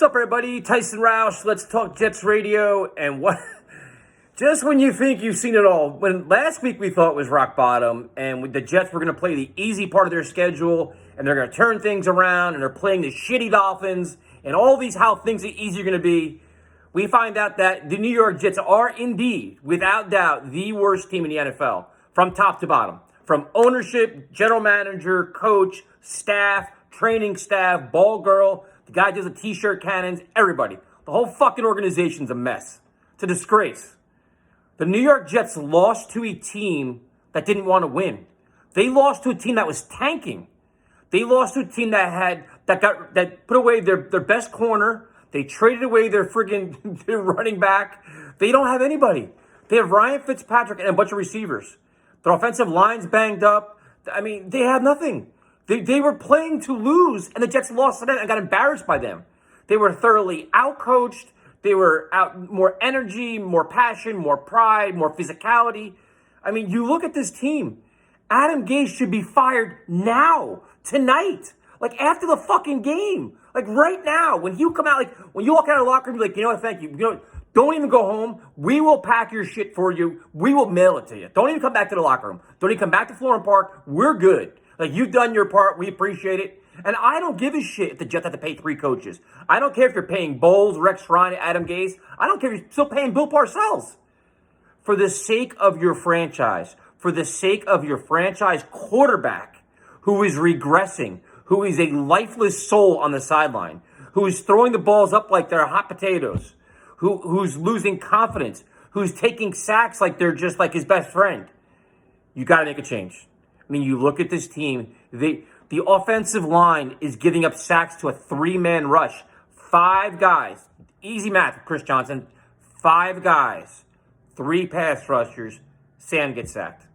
What's up, everybody? Tyson Roush, Let's Talk Jets Radio. And what? Just when you think you've seen it all, when last week we thought it was rock bottom, and the Jets were going to play the easy part of their schedule, and they're going to turn things around, and they're playing the shitty Dolphins, and all these how things are easy are going to be, we find out that the New York Jets are indeed, without doubt, the worst team in the NFL, from top to bottom. From ownership, general manager, coach, staff, training staff, ball girl, the guy does the t-shirt cannons, everybody. The whole fucking organization's a mess. It's a disgrace. The New York Jets lost to a team that didn't want to win. They lost to a team that was tanking. They lost to a team that put away their best corner. They traded away their their running back. They don't have anybody. They have Ryan Fitzpatrick and a bunch of receivers. Their offensive line's banged up. I mean, they have nothing. They were playing to lose, and the Jets lost to them and got embarrassed by them. They were thoroughly outcoached. They were out more energy, more passion, more pride, more physicality. I mean, you look at this team. Adam Gase should be fired now, tonight, like after the fucking game, like right now. When you come out, like when you walk out of the locker room, you're like, you know what, thank you. You know, don't even go home. We will pack your shit for you. We will mail it to you. Don't even come back to the locker room. Don't even come back to Florham Park. We're good. Like, you've done your part. We appreciate it. And I don't give a shit if the Jets have to pay 3 coaches. I don't care if you're paying Bowles, Rex Ryan, Adam Gase. I don't care if you're still paying Bill Parcells. For the sake of your franchise, for the sake of your franchise quarterback who is regressing, who is a lifeless soul on the sideline, who is throwing the balls up like they're hot potatoes, who's losing confidence, who's taking sacks like they're just like his best friend, you got to make a change. I mean, you look at this team, the offensive line is giving up sacks to a 3-man rush. 5 guys, easy math, Chris Johnson, 5 guys, 3 pass rushers, Sam gets sacked.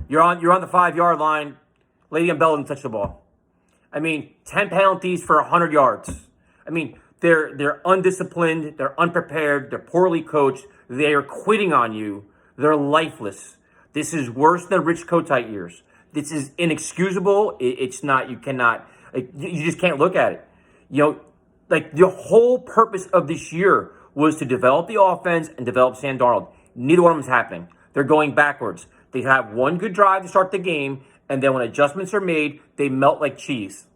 You're on the 5-yard line, Le'Veon Bell didn't touch the ball. I mean, 10 penalties for 100 yards. I mean, they're undisciplined, they're unprepared, they're poorly coached, they are quitting on you, they're lifeless. This is worse than Rich Kotite years. This is inexcusable. It's not, you cannot, like, you just can't look at it. You know, like the whole purpose of this year was to develop the offense and develop Sam Darnold. Neither one of them is happening. They're going backwards. They have one good drive to start the game, and then when adjustments are made, they melt like cheese.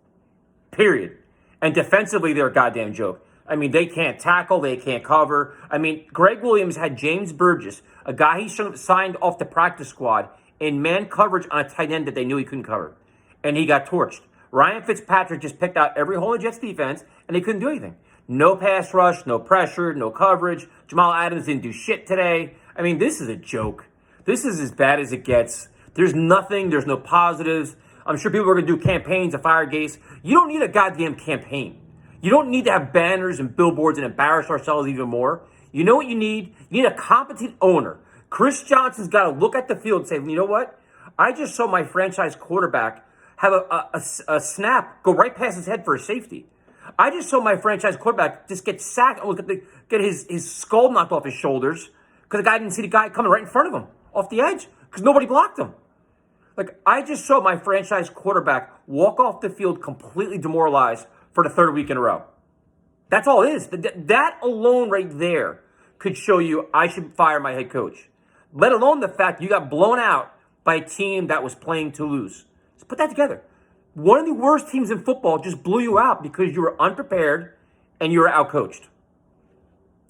Period. And defensively, they're a goddamn joke. I mean, they can't tackle, they can't cover. I mean, Greg Williams had James Burgess, a guy he signed off the practice squad, in man coverage on a tight end that they knew he couldn't cover. And he got torched. Ryan Fitzpatrick just picked out every hole in the Jets defense, and they couldn't do anything. No pass rush, no pressure, no coverage. Jamal Adams didn't do shit today. I mean, this is a joke. This is as bad as it gets. There's nothing. There's no positives. I'm sure people are going to do campaigns to fire Gase. You don't need a goddamn campaign. You don't need to have banners and billboards and embarrass ourselves even more. You know what you need? You need a competent owner. Chris Johnson's got to look at the field and say, you know what? I just saw my franchise quarterback have a snap go right past his head for a safety. I just saw my franchise quarterback just get sacked and get his skull knocked off his shoulders because the guy didn't see the guy coming right in front of him off the edge because nobody blocked him. Like, I just saw my franchise quarterback walk off the field completely demoralized for the 3rd week in a row. That's all it is. That alone right there could show you I should fire my head coach. Let alone the fact you got blown out by a team that was playing to lose. Let's put that together. One of the worst teams in football just blew you out because you were unprepared and you were outcoached.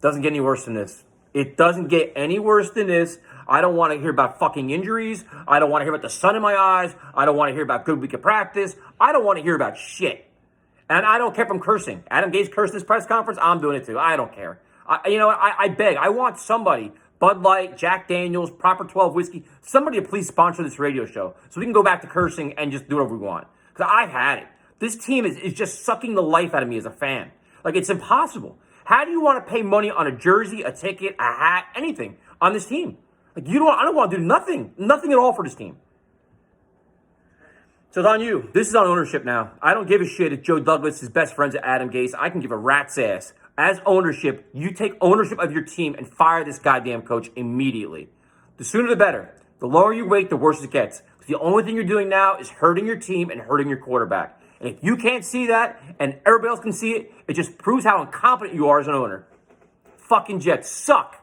Doesn't get any worse than this. It doesn't get any worse than this. I don't want to hear about fucking injuries. I don't want to hear about the sun in my eyes. I don't want to hear about good week of practice. I don't want to hear about shit. And I don't care if I'm cursing. Adam Gase cursed this press conference. I'm doing it too. I don't care. I beg. I want somebody, Bud Light, Jack Daniels, Proper 12 Whiskey, somebody to please sponsor this radio show so we can go back to cursing and just do whatever we want. Because I've had it. This team is just sucking the life out of me as a fan. Like, it's impossible. How do you want to pay money on a jersey, a ticket, a hat, anything on this team? Like, I don't want to do nothing at all for this team. So it's on you. This is on ownership now. I don't give a shit if Joe Douglas is best friends with Adam Gase. I can give a rat's ass. As ownership, you take ownership of your team and fire this goddamn coach immediately. The sooner the better. The longer you wait, the worse it gets. The only thing you're doing now is hurting your team and hurting your quarterback. And if you can't see that and everybody else can see it, it just proves how incompetent you are as an owner. Fucking Jets suck.